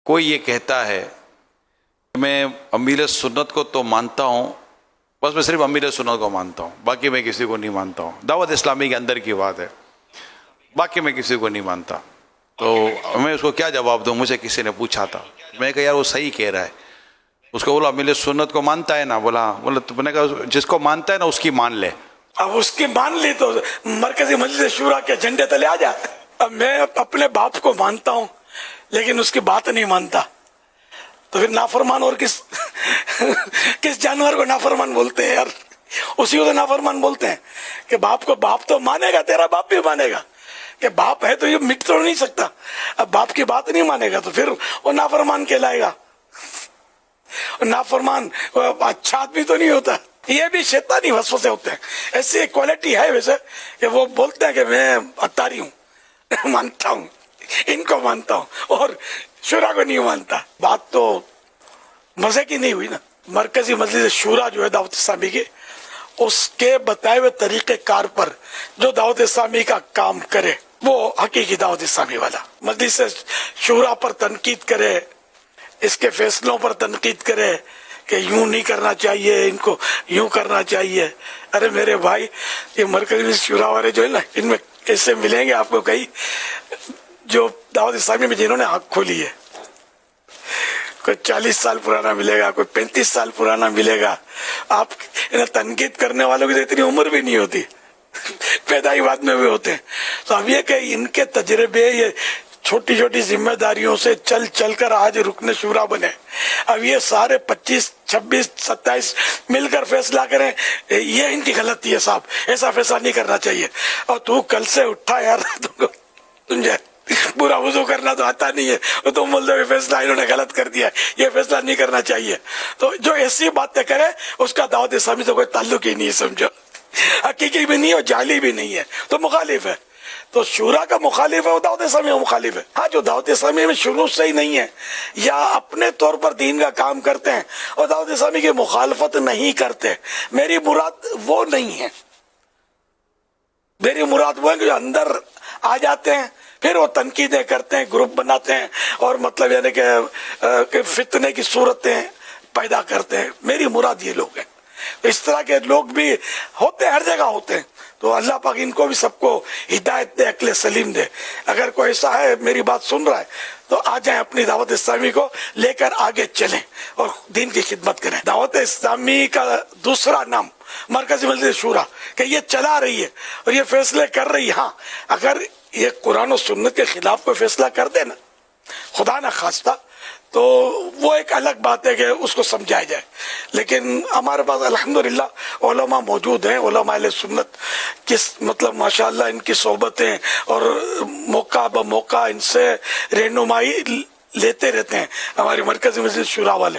کوئی یہ کہتا ہے میں امیل سنت کو تو مانتا ہوں، بس میں صرف امیل سنت کو مانتا ہوں، باقی میں کسی کو نہیں مانتا ہوں، دعوت اسلامی کے اندر کی بات ہے، باقی میں کسی کو نہیں مانتا. تو میں اس کو کیا جواب دوں؟ مجھے کسی نے پوچھا تھا، میں نے کہا یار وہ صحیح کہہ رہا ہے. اس کو بولا امیل سنت کو مانتا ہے نا؟ بولا تو میں نے کہا جس کو مانتا ہے نا اس کی مان لے. اب اس کی مان لی تو مرکزی مجلس شورا کے جھنڈے تلے آ جا. اب میں اپنے باپ کو مانتا ہوں لیکن اس کی بات نہیں مانتا، تو پھر نافرمان اور کس جانور کو نافرمان بولتے ہیں یار؟ اسی کو تو نافرمان بولتے ہیں کہ باپ کو باپ تو مانے گا، تیرا باپ بھی مانے گا کہ باپ ہے تو یہ مٹ تو نہیں سکتا. اب باپ کی بات نہیں مانے گا تو پھر وہ نافرمان کہلائے گا. نافرمان اچھا آدمی تو نہیں ہوتا. یہ بھی شیطانی وسوسے ہوتے ہیں. ایسی ایک کوالٹی ہے ویسے کہ وہ بولتے ہیں کہ میں اتاری ہوں، مانتا ہوں، ان کو مانتا ہوں اور شورا کو نہیں مانتا. بات تو مزے کی نہیں ہوئی نا. مرکزی مجلس شورا جو ہے دعوت اسلامی کی، اس کے بتائے ہوئے طریقہ کار پر جو دعوت اسلامی کا کام کرے وہ حقیقی دعوت اسلامی والا. مجلس شورا پر تنقید کرے، اس کے فیصلوں پر تنقید کرے کہ یوں نہیں کرنا چاہیے، ان کو یوں کرنا چاہیے. ارے میرے بھائی، یہ مرکزی شورا والے جو ہے نا، ان میں ایسے ملیں گے آپ کو کئی جو دعوت اسلامی میں جنہوں نے آنکھ کھولی ہے. کوئی 40 سال پرانا ملے گا، کوئی 35 سال پرانا ملے گا. آپ انہیں تنقید کرنے والوں کی تو اتنی عمر بھی نہیں ہوتی، پیدائی بعد میں بھی ہوتے ہیں. تو اب یہ کہ ان کے تجربے، یہ چھوٹی چھوٹی ذمہ داریوں سے چل چل کر آج رکن شورا بنے. اب یہ سارے 25 26 27 مل کر فیصلہ کریں، یہ ان کی غلطی ہے صاحب. ایسا فیصلہ نہیں کرنا چاہیے. اور تو کل سے اٹھا یار، تجھے برا وضو کرنا تو آتا نہیں ہے، تم بولتے ہوئے فیصلہ انہوں نے غلط کر دیا، یہ فیصلہ نہیں کرنا چاہیے. تو جو ایسی باتیں کرے اس کا دعوت اسلامی سے کوئی تعلق ہی نہیں ہے، سمجھو. حقیقی بھی نہیں ہے اور جعلی بھی نہیں ہے، تو مخالف ہے. تو شورا کا مخالف ہے، وہ دعوت اسلامی کا مخالف ہے. ہاں، جو دعوت اسلامی میں شروع سے ہی نہیں ہے یا اپنے طور پر دین کا کام کرتے ہیں اور دعوت اسلامی کی مخالفت نہیں کرتے، میری مراد وہ نہیں ہے. میری مراد وہ ہے کہ جو اندر آ جاتے ہیں پھر وہ تنقیدیں کرتے ہیں، گروپ بناتے ہیں اور مطلب یعنی کہ فتنے کی صورتیں پیدا کرتے ہیں. میری مراد یہ لوگ ہیں. اس طرح کے لوگ بھی ہوتے ہیں، ہر جگہ ہوتے ہیں. تو اللہ پاک ان کو بھی سب کو ہدایت دے، عقل سلیم دے. اگر کوئی ایسا ہے میری بات سن رہا ہے تو آ جائیں، اپنی دعوت اسلامی کو لے کر آگے چلیں اور دین کی خدمت کریں. دعوت اسلامی کا دوسرا نام مرکزی مجلس شورا کہ یہ چلا رہی ہے اور یہ فیصلے کر رہی ہے. ہاں، اگر یہ قرآن و سنت کے خلاف کوئی فیصلہ کر دے نا، خدا نہ خواستہ، تو وہ ایک الگ بات ہے کہ اس کو سمجھایا جائے. لیکن ہمارے پاس الحمدللہ علماء موجود ہیں، علماء اہل سنت، کس مطلب ماشاءاللہ ان کی صحبتیں اور موقع بموقع ان سے رہنمائی لیتے رہتے ہیں ہماری مرکزی مجلس شورا والے.